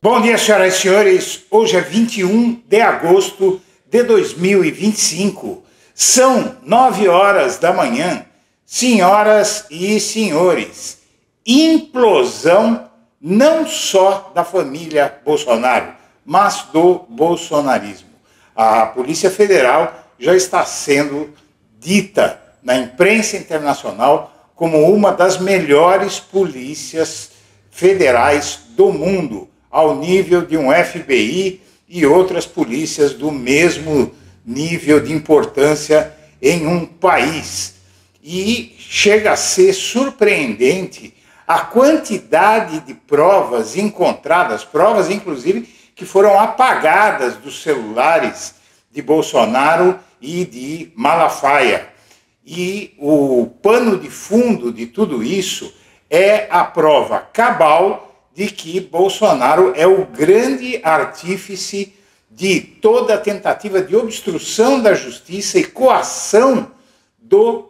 Bom dia, senhoras e senhores. Hoje é 21 de agosto de 2025. São 9 horas da manhã. Senhoras e senhores, implosão não só da família Bolsonaro, mas do bolsonarismo. A Polícia Federal já está sendo dita na imprensa internacional como uma das melhores polícias federais do mundo, ao nível de um FBI e outras polícias do mesmo nível de importância em um país. E chega a ser surpreendente a quantidade de provas encontradas, provas inclusive que foram apagadas dos celulares de Bolsonaro e de Malafaia. E o pano de fundo de tudo isso é a prova cabal de que Bolsonaro é o grande artífice de toda a tentativa de obstrução da justiça e coação do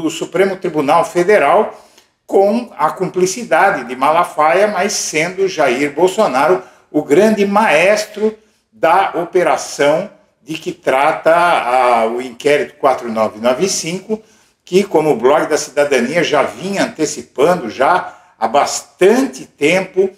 Supremo Tribunal Federal, com a cumplicidade de Malafaia, mas sendo Jair Bolsonaro o grande maestro da operação de que trata o inquérito 4995, que, como o Blog da Cidadania já vinha antecipando já há bastante tempo,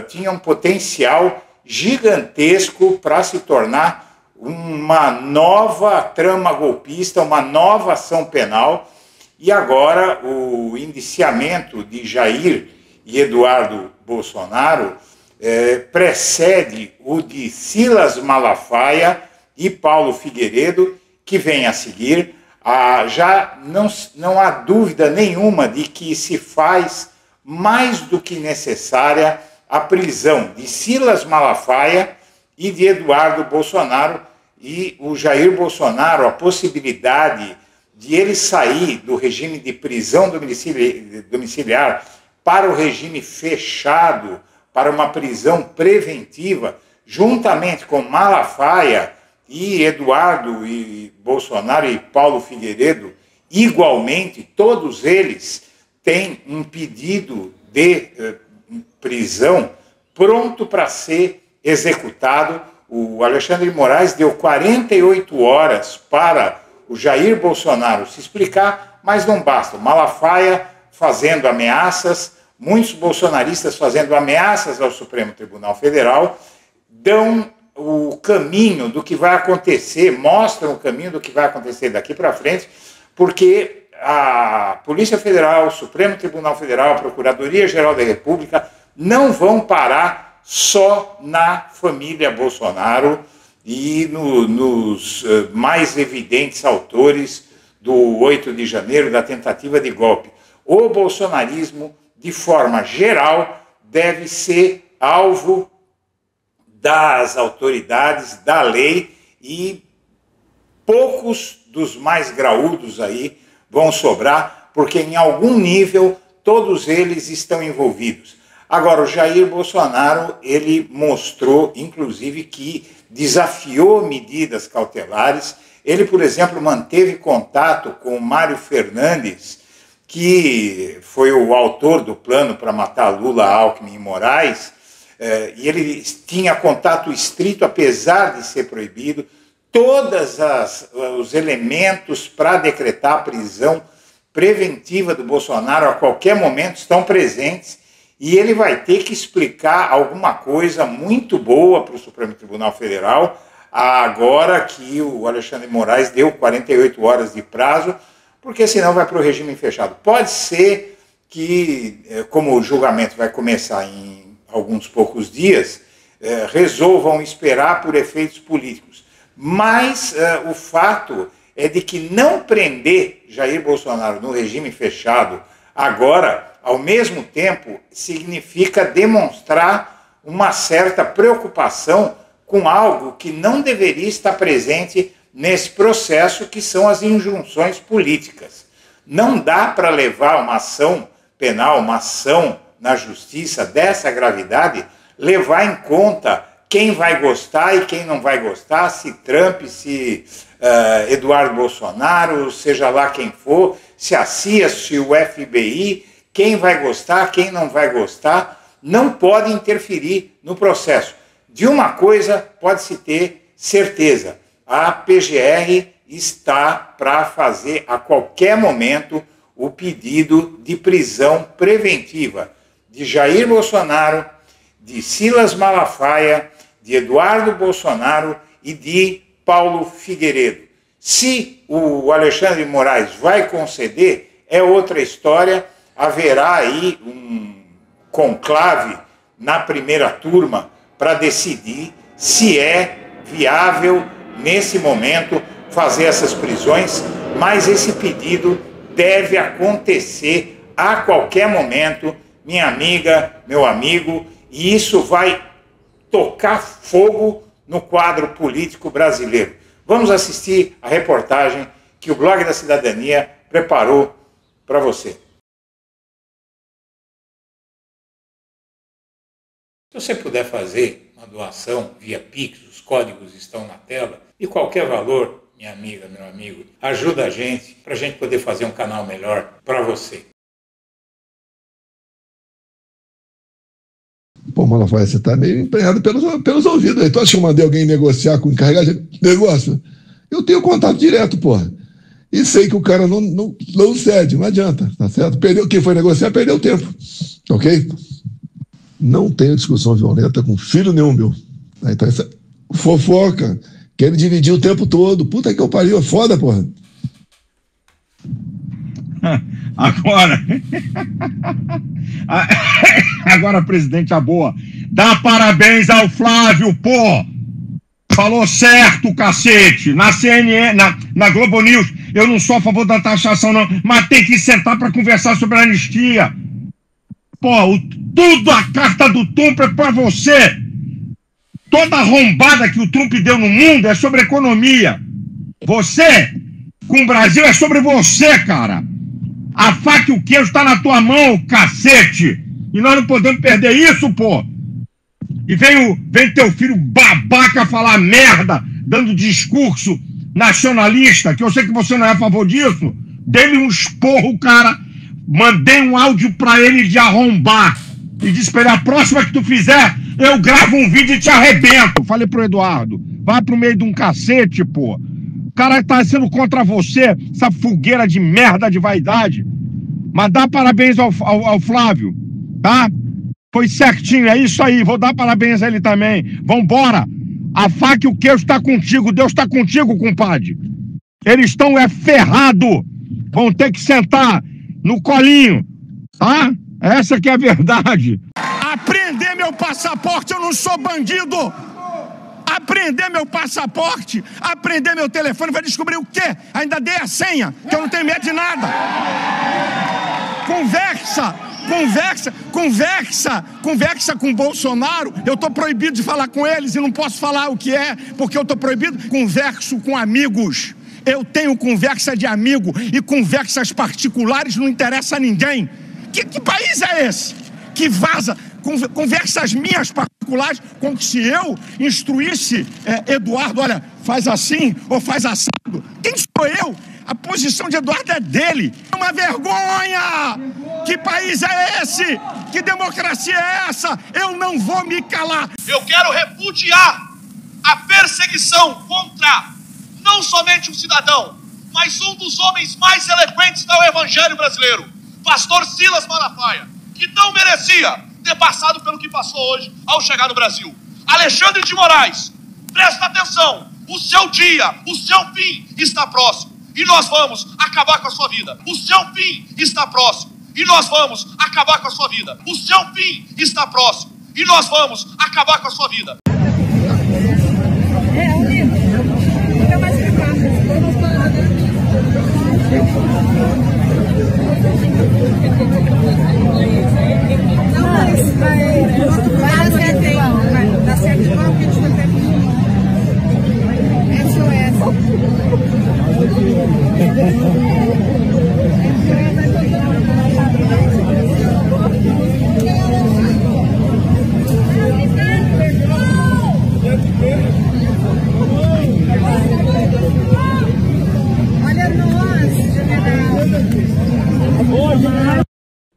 tinha um potencial gigantesco para se tornar uma nova trama golpista, uma nova ação penal. E agora o indiciamento de Jair e Eduardo Bolsonaro precede o de Silas Malafaia e Paulo Figueiredo, que vem a seguir. Já não há dúvida nenhuma de que se faz mais do que necessária a prisão de Silas Malafaia e de Eduardo Bolsonaro, e o Jair Bolsonaro, a possibilidade de ele sair do regime de prisão domiciliar para o regime fechado, para uma prisão preventiva, juntamente com Malafaia e Eduardo e Bolsonaro e Paulo Figueiredo, igualmente, todos eles têm um pedido de prisão pronto para ser executado. O Alexandre de Moraes deu 48 horas para o Jair Bolsonaro se explicar, mas não basta. Malafaia fazendo ameaças, muitos bolsonaristas fazendo ameaças ao Supremo Tribunal Federal, dão o caminho do que vai acontecer, mostram o caminho do que vai acontecer daqui para frente, porque a Polícia Federal, o Supremo Tribunal Federal, a Procuradoria-Geral da República não vão parar só na família Bolsonaro e nos mais evidentes autores do 8 de janeiro, da tentativa de golpe. O bolsonarismo, de forma geral, deve ser alvo das autoridades, da lei, e poucos dos mais graúdos aí vão sobrar, porque em algum nível todos eles estão envolvidos. Agora, o Jair Bolsonaro, ele mostrou, inclusive, que desafiou medidas cautelares. Ele, por exemplo, manteve contato com o Mário Fernandes, que foi o autor do plano para matar Lula, Alckmin e Moraes, e ele tinha contato estrito, apesar de ser proibido. Todos os elementos para decretar a prisão preventiva do Bolsonaro a qualquer momento estão presentes, e ele vai ter que explicar alguma coisa muito boa para o Supremo Tribunal Federal, agora que o Alexandre de Moraes deu 48 horas de prazo, porque senão vai para o regime fechado. Pode ser que, como o julgamento vai começar em alguns poucos dias, resolvam esperar por efeitos políticos. Mas o fato é de que não prender Jair Bolsonaro no regime fechado agora, ao mesmo tempo, significa demonstrar uma certa preocupação com algo que não deveria estar presente nesse processo, que são as injunções políticas. Não dá para levar uma ação penal, uma ação na justiça dessa gravidade, levar em conta quem vai gostar e quem não vai gostar, se Trump, se Eduardo Bolsonaro, seja lá quem for, se a CIA, se o FBI, quem vai gostar, quem não vai gostar. não pode interferir no processo. De uma coisa pode-se ter certeza: a PGR está para fazer a qualquer momento o pedido de prisão preventiva de Jair Bolsonaro, de Silas Malafaia, de Eduardo Bolsonaro e de Paulo Figueiredo. Se o Alexandre de Moraes vai conceder, é outra história. Haverá aí um conclave na primeira turma para decidir se é viável, nesse momento, fazer essas prisões, mas esse pedido deve acontecer a qualquer momento, minha amiga, meu amigo, e isso vai tocar fogo no quadro político brasileiro. Vamos assistir a reportagem que o Blog da Cidadania preparou para você. Se você puder fazer uma doação via Pix, os códigos estão na tela, e qualquer valor, minha amiga, meu amigo, ajuda a gente, para a gente poder fazer um canal melhor para você. Pô, Malafaia, você tá meio empenhado pelos ouvidos aí. Tu acha que eu mandei alguém negociar com o encarregado de negócio? Eu tenho contato direto, porra. E sei que o cara não cede, não adianta, tá certo? Quem foi negociar, perdeu tempo, ok? Não tenho discussão violenta com filho nenhum meu. Então, essa fofoca, quer me dividir o tempo todo. Puta que eu pariu, é foda, porra. Agora, presidente, a boa. Dá parabéns ao Flávio, pô! Falou certo, cacete! Na CNN, na Globo News, eu não sou a favor da taxação, não, mas tem que sentar para conversar sobre a anistia. Pô, tudo a carta do Trump é pra você. Toda arrombada que o Trump deu no mundo é sobre economia. Você, com o Brasil, é sobre você, cara. A faca e o queijo tá na tua mão, cacete. E nós não podemos perder isso, pô. E vem teu filho babaca falar merda, dando discurso nacionalista, que eu sei que você não é a favor disso. Dei-lhe um esporro, cara. Mandei um áudio pra ele de arrombar. E disse pra ele, a próxima que tu fizer, eu gravo um vídeo e te arrebento. Falei pro Eduardo, vai pro meio de um cacete, pô. O cara tá sendo contra você, essa fogueira de merda de vaidade. Mas dá parabéns ao Flávio, tá? Foi certinho, é isso aí, vou dar parabéns a ele também. Vambora. A faca e o queijo tá contigo, Deus tá contigo, compadre. Eles estão ferrados. Vão ter que sentar no colinho, tá? Essa que é a verdade. Apreender meu passaporte, eu não sou bandido. Aprender meu passaporte, aprender meu telefone, vai descobrir o quê? Ainda dei a senha, que eu não tenho medo de nada. Conversa com o Bolsonaro. Eu tô proibido de falar com eles e não posso falar o que é, porque eu tô proibido. Converso com amigos. Eu tenho conversa de amigo e conversas particulares não interessa a ninguém. Que país é esse? Que vaza conversas minhas particulares, como se eu instruísse Eduardo, olha, faz assim ou faz assado. Quem sou eu? A posição de Eduardo é dele. É uma vergonha! Que país é esse? Que democracia é essa? Eu não vou me calar. Eu quero repudiar a perseguição contra não somente um cidadão, mas um dos homens mais eloquentes do evangelho brasileiro, pastor Silas Malafaia, que não merecia ter passado pelo que passou hoje ao chegar no Brasil. Alexandre de Moraes, presta atenção, o seu dia, o seu fim está próximo e nós vamos acabar com a sua vida. O seu fim está próximo e nós vamos acabar com a sua vida. O seu fim está próximo e nós vamos acabar com a sua vida.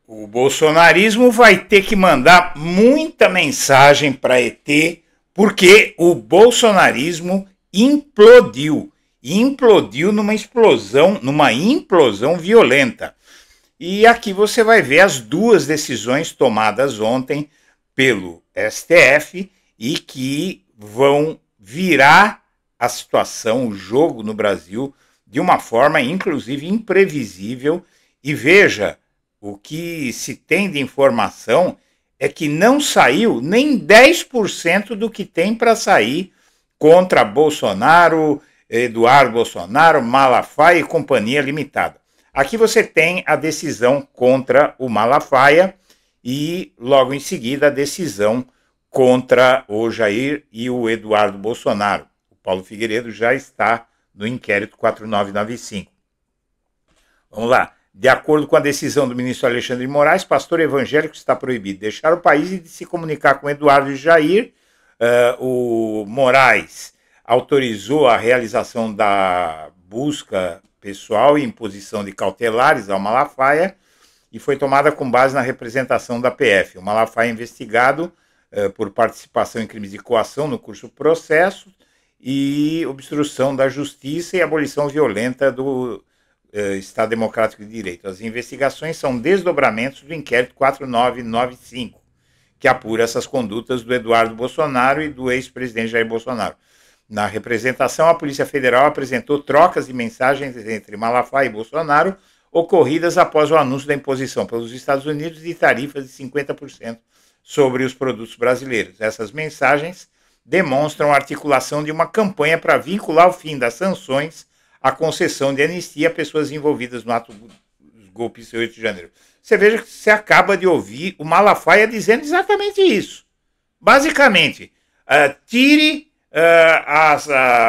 O bolsonarismo vai ter que mandar muita mensagem para ET, porque o bolsonarismo implodiu. Implodiu numa implosão violenta. E aqui você vai ver as duas decisões tomadas ontem pelo STF e que vão virar a situação, o jogo no Brasil, de uma forma inclusive imprevisível. E veja, o que se tem de informação é que não saiu nem 10% do que tem para sair contra Bolsonaro, Eduardo Bolsonaro, Malafaia e Companhia Limitada. Aqui você tem a decisão contra o Malafaia e logo em seguida a decisão contra o Jair e o Eduardo Bolsonaro. O Paulo Figueiredo já está no inquérito 4995. Vamos lá. De acordo com a decisão do ministro Alexandre de Moraes, pastor evangélico está proibido de deixar o país e de se comunicar com Eduardo e Jair. O Moraes autorizou a realização da busca pessoal e imposição de cautelares ao Malafaia e foi tomada com base na representação da PF. O Malafaia é investigado por participação em crimes de coação no curso processo e obstrução da justiça e abolição violenta do Estado Democrático de Direito. As investigações são desdobramentos do inquérito 4995, que apura essas condutas do Eduardo Bolsonaro e do ex-presidente Jair Bolsonaro. Na representação, a Polícia Federal apresentou trocas de mensagens entre Malafaia e Bolsonaro ocorridas após o anúncio da imposição pelos Estados Unidos de tarifas de 50% sobre os produtos brasileiros. Essas mensagens demonstram a articulação de uma campanha para vincular o fim das sanções à concessão de anistia a pessoas envolvidas no ato dos golpes de 8 de janeiro. Você veja que você acaba de ouvir o Malafaia dizendo exatamente isso. Basicamente, tire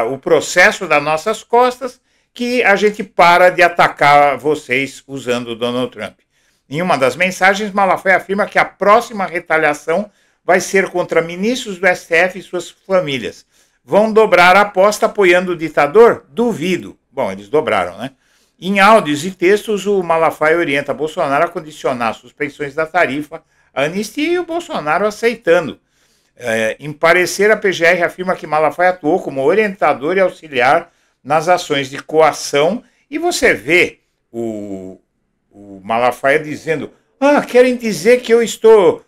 o processo das nossas costas, que a gente para de atacar vocês usando o Donald Trump. Em uma das mensagens, Malafaia afirma que a próxima retaliação vai ser contra ministros do STF e suas famílias. Vão dobrar a aposta apoiando o ditador? Duvido. Bom, eles dobraram, né? Em áudios e textos, o Malafaia orienta Bolsonaro a condicionar suspensões da tarifa à anistia e o Bolsonaro aceitando. Em parecer, a PGR afirma que Malafaia atuou como orientador e auxiliar nas ações de coação, e você vê o Malafaia dizendo: querem dizer que eu estou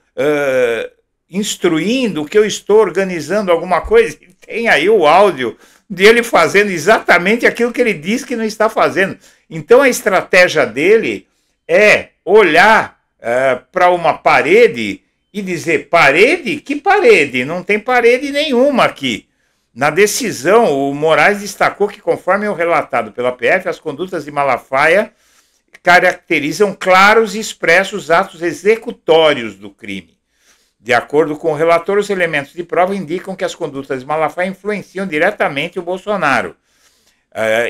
instruindo, que eu estou organizando alguma coisa? E tem aí o áudio dele fazendo exatamente aquilo que ele diz que não está fazendo. Então a estratégia dele é olhar para uma parede e dizer: parede? Que parede? Não tem parede nenhuma aqui. Na decisão, o Moraes destacou que, conforme o relatado pela PF, as condutas de Malafaia caracterizam claros e expressos atos executórios do crime. De acordo com o relator, os elementos de prova indicam que as condutas de Malafaia influenciam diretamente o Bolsonaro.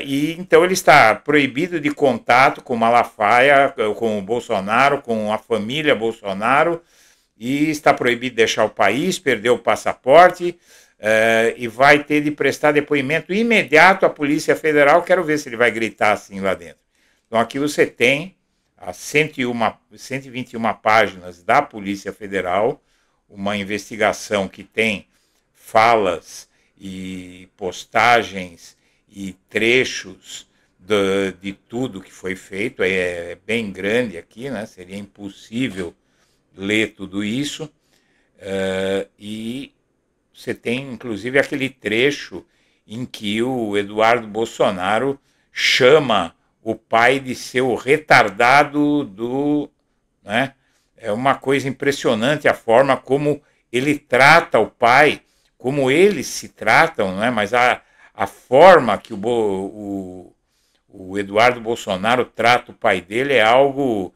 E então ele está proibido de contato com Malafaia, com o Bolsonaro, com a família Bolsonaro, e está proibido de deixar o país, perdeu o passaporte, e vai ter de prestar depoimento imediato à Polícia Federal. Quero ver se ele vai gritar assim lá dentro. Então aqui você tem as 121 páginas da Polícia Federal, uma investigação que tem falas e postagens e trechos de tudo que foi feito. É bem grande aqui, né? Seria impossível ler tudo isso, e você tem inclusive aquele trecho em que o Eduardo Bolsonaro chama o pai de seu retardado né? É uma coisa impressionante a forma como ele trata o pai, como eles se tratam, né? Mas a forma que o Eduardo Bolsonaro trata o pai dele é algo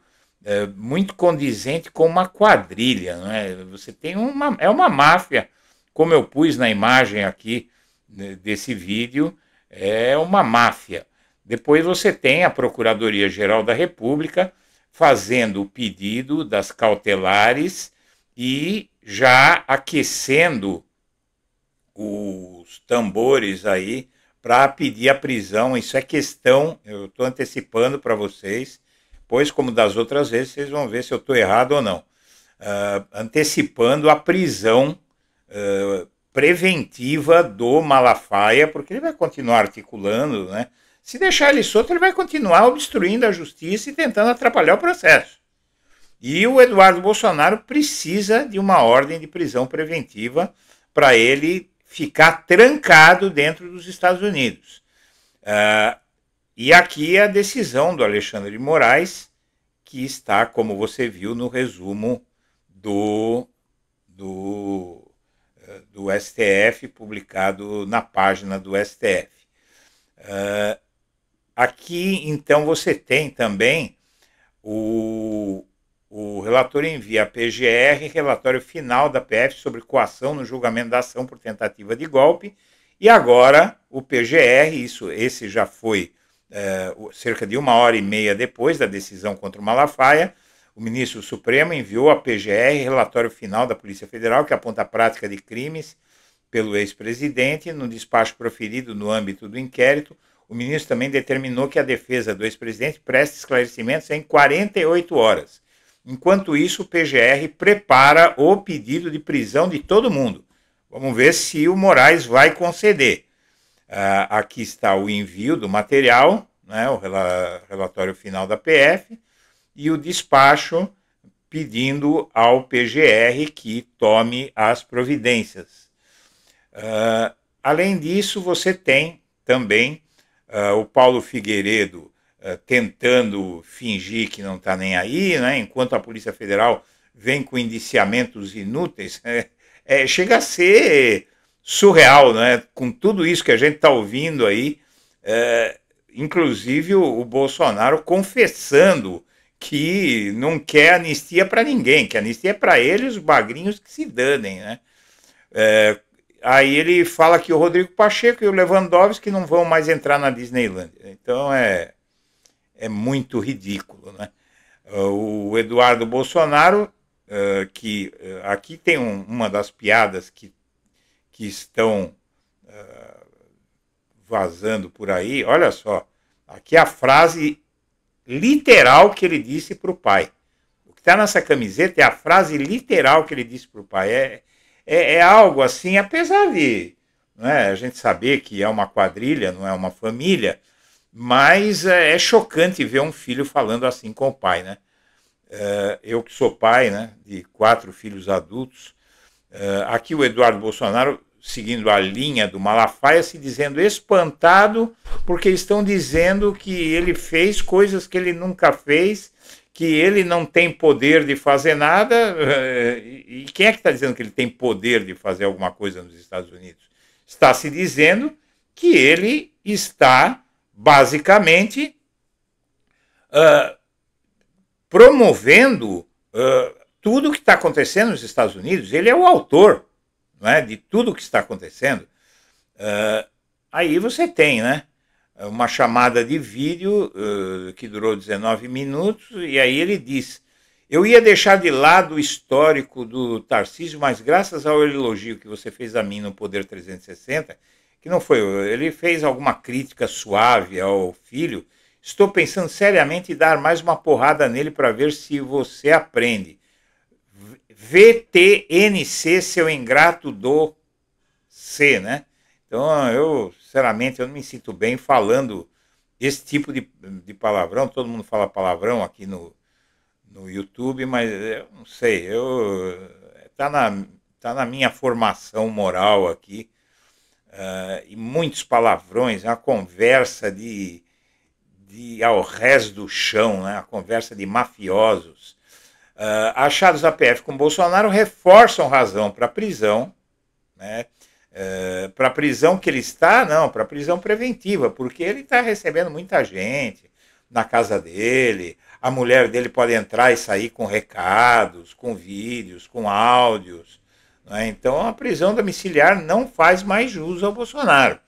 muito condizente com uma quadrilha, né? Você tem uma máfia, como eu pus na imagem aqui desse vídeo, é uma máfia. Depois você tem a Procuradoria-Geral da República fazendo o pedido das cautelares e já aquecendo os tambores aí para pedir a prisão. Isso é questão, eu estou antecipando para vocês, depois, como das outras vezes, vocês vão ver se eu estou errado ou não. Antecipando a prisão preventiva do Malafaia, porque ele vai continuar articulando, né? Se deixar ele solto, ele vai continuar obstruindo a justiça e tentando atrapalhar o processo. E o Eduardo Bolsonaro precisa de uma ordem de prisão preventiva para ele ficar trancado dentro dos Estados Unidos. E aqui é a decisão do Alexandre de Moraes, que está, como você viu, no resumo do STF, publicado na página do STF. Aqui, então, você tem também o relator envia à PGR relatório final da PF sobre coação no julgamento da ação por tentativa de golpe, e agora o PGR, esse já foi cerca de 1h30 depois da decisão contra o Malafaia, o ministro Supremo enviou à PGR relatório final da Polícia Federal que aponta a prática de crimes pelo ex-presidente. No despacho proferido no âmbito do inquérito, o ministro também determinou que a defesa do ex-presidente preste esclarecimentos em 48 horas. Enquanto isso, o PGR prepara o pedido de prisão de todo mundo. Vamos ver se o Moraes vai conceder. Aqui está o envio do material, né, o relatório final da PF, e o despacho pedindo ao PGR que tome as providências. Além disso, você tem também o Paulo Figueiredo tentando fingir que não está nem aí, né, enquanto a Polícia Federal vem com indiciamentos inúteis. Chega a ser surreal, né? Com tudo isso que a gente está ouvindo aí, inclusive o Bolsonaro confessando que não quer anistia para ninguém, que anistia é para eles, os bagrinhos que se danem, né? Aí ele fala que o Rodrigo Pacheco e o Lewandowski não vão mais entrar na Disneyland. Então é muito ridículo, né? O Eduardo Bolsonaro, que aqui tem uma das piadas que estão vazando por aí, olha só, aqui é a frase literal que ele disse para o pai. O que está nessa camiseta é a frase literal que ele disse para o pai. É algo assim, apesar de, né, a gente saber que é uma quadrilha, não é uma família, mas é chocante ver um filho falando assim com o pai, né? Eu que sou pai, né, de 4 filhos adultos, aqui o Eduardo Bolsonaro, seguindo a linha do Malafaia, se dizendo espantado porque estão dizendo que ele fez coisas que ele nunca fez, que ele não tem poder de fazer nada. E quem é que está dizendo que ele tem poder de fazer alguma coisa nos Estados Unidos? Está se dizendo que ele está, basicamente, promovendo tudo o que está acontecendo nos Estados Unidos. Ele é o autor, não é, de tudo o que está acontecendo. Aí você tem, né, uma chamada de vídeo que durou 19 minutos, e aí ele diz: eu ia deixar de lado o histórico do Tarcísio, mas graças ao elogio que você fez a mim no Poder 360, que não foi, ele fez alguma crítica suave ao filho, estou pensando seriamente em dar mais uma porrada nele para ver se você aprende. VTNC, seu ingrato do C, né? Então, eu, sinceramente, eu não me sinto bem falando esse tipo de palavrão. Todo mundo fala palavrão aqui no YouTube, mas eu não sei, tá na minha formação moral aqui, e muitos palavrões, uma conversa de ao rés do chão, né? A conversa de mafiosos. Achados da PF com Bolsonaro reforçam razão para a prisão, né? Para a prisão que ele está, não, para a prisão preventiva, porque ele está recebendo muita gente na casa dele, a mulher dele pode entrar e sair com recados, com vídeos, com áudios, né? Então a prisão domiciliar não faz mais jus ao Bolsonaro.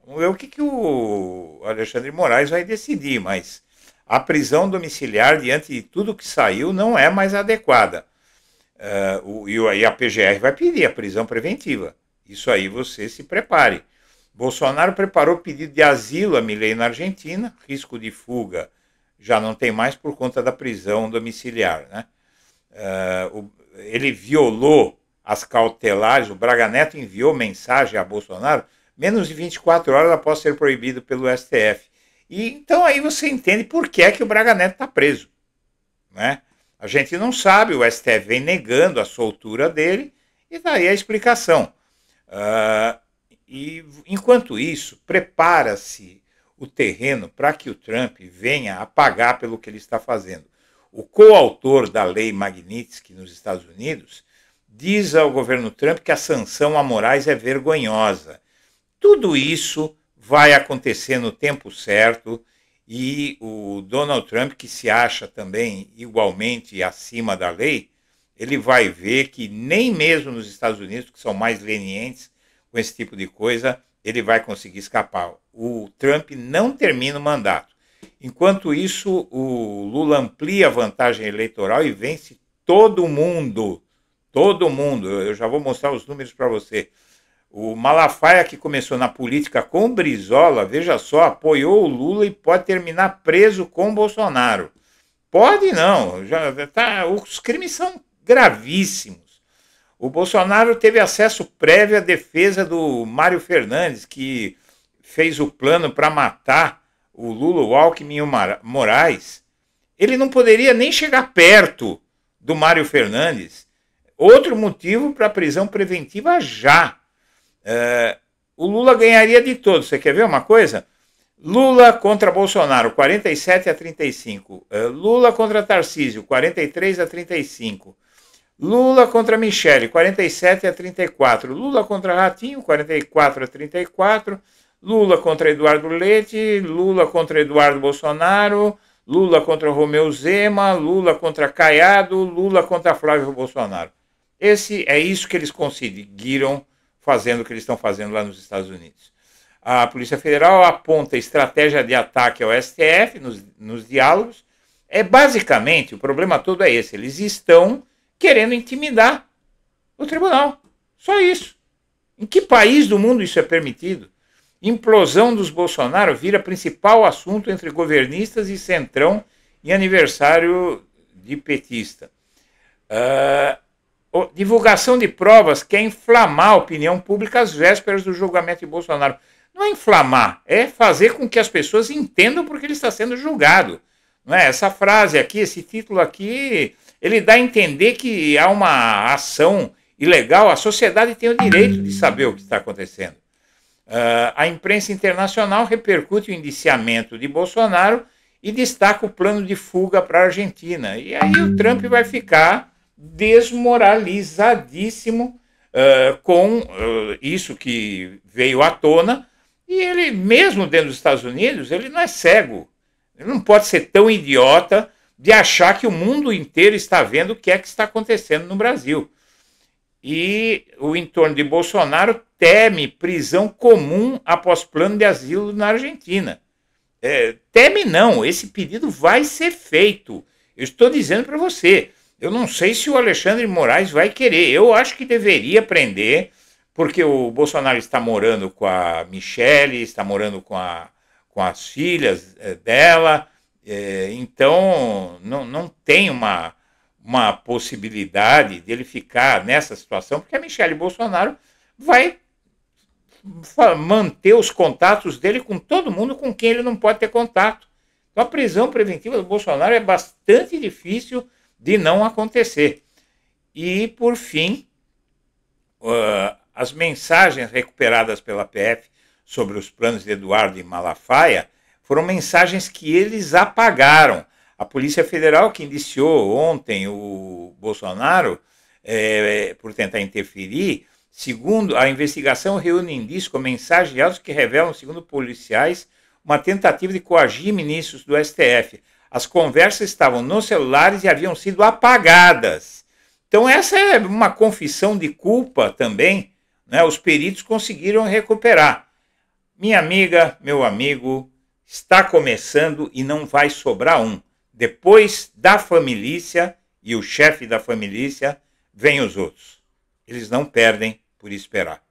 Vamos ver o que o Alexandre de Moraes vai decidir, mas a prisão domiciliar, diante de tudo que saiu, não é mais adequada. E a PGR vai pedir a prisão preventiva. Isso aí você se prepare. Bolsonaro preparou pedido de asilo a Milei na Argentina, risco de fuga já não tem mais por conta da prisão domiciliar, né? Ele violou as cautelares, o Braga Neto enviou mensagem a Bolsonaro menos de 24 horas após ser proibido pelo STF. E então aí você entende por que é que o Braga Neto está preso, né? A gente não sabe, o STF vem negando a soltura dele, e daí a explicação. E enquanto isso, prepara-se o terreno para que o Trump venha a pagar pelo que ele está fazendo. O coautor da lei Magnitsky nos Estados Unidos diz ao governo Trump que a sanção a Moraes é vergonhosa. Tudo isso vai acontecer no tempo certo, e o Donald Trump, que se acha também igualmente acima da lei, ele vai ver que nem mesmo nos Estados Unidos, que são mais lenientes com esse tipo de coisa, ele vai conseguir escapar. O Trump não termina o mandato. Enquanto isso, o Lula amplia a vantagem eleitoral e vence todo mundo. Todo mundo. Eu já vou mostrar os números para você. O Malafaia, que começou na política com o Brizola, veja só, apoiou o Lula e pode terminar preso com o Bolsonaro. Pode não. Os crimes são gravíssimos. O Bolsonaro teve acesso prévio à defesa do Mário Fernandes, que fez o plano para matar o Lula, o Alckmin e o Moraes. Ele não poderia nem chegar perto do Mário Fernandes. Outro motivo para a prisão preventiva já. O Lula ganharia de todos. Você quer ver uma coisa? Lula contra Bolsonaro, 47-35. Lula contra Tarcísio, 43-35. Lula contra Michele, 47-34. Lula contra Ratinho, 44-34. Lula contra Eduardo Leite. Lula contra Eduardo Bolsonaro. Lula contra Romeu Zema. Lula contra Caiado. Lula contra Flávio Bolsonaro. É isso que eles conseguiram fazendo o que eles estão fazendo lá nos Estados Unidos. A Polícia Federal aponta estratégia de ataque ao STF nos diálogos. Basicamente, o problema todo é esse. Eles estão querendo intimidar o tribunal. Só isso. Em que país do mundo isso é permitido? Implosão dos Bolsonaro vira principal assunto entre governistas e centrão em aniversário de petista. Divulgação de provas quer inflamar a opinião pública às vésperas do julgamento de Bolsonaro. Não é inflamar, é fazer com que as pessoas entendam por que ele está sendo julgado. Não é? Essa frase aqui, esse título aqui, ele dá a entender que há uma ação ilegal, a sociedade tem o direito de saber o que está acontecendo. A imprensa internacional repercute o indiciamento de Bolsonaro e destaca o plano de fuga para a Argentina. E aí o Trump vai ficar desmoralizadíssimo com isso que veio à tona, e ele, mesmo dentro dos Estados Unidos, ele não é cego. Ele não pode ser tão idiota de achar que o mundo inteiro está vendo o que é que está acontecendo no Brasil. E o entorno de Bolsonaro teme prisão comum após plano de asilo na Argentina. Teme não, esse pedido vai ser feito. Eu estou dizendo para você, eu não sei se o Alexandre de Moraes vai querer. Eu acho que deveria prender, porque o Bolsonaro está morando com a Michele, está morando com as filhas dela, então não tem uma possibilidade dele ficar nessa situação, porque a Michele Bolsonaro vai manter os contatos dele com todo mundo com quem ele não pode ter contato. Então a prisão preventiva do Bolsonaro é bastante difícil de não acontecer. E, por fim, as mensagens recuperadas pela PF sobre os planos de Eduardo e Malafaia foram mensagens que eles apagaram. A Polícia Federal, que indiciou ontem o Bolsonaro por tentar interferir, segundo a investigação, reúne indícios com mensagens de áudio que revelam, segundo policiais, uma tentativa de coagir ministros do STF. As conversas estavam nos celulares e haviam sido apagadas. Então essa é uma confissão de culpa também, né? Os peritos conseguiram recuperar. Minha amiga, meu amigo, está começando e não vai sobrar um. Depois da família e o chefe da família, vem os outros. Eles não perdem por esperar.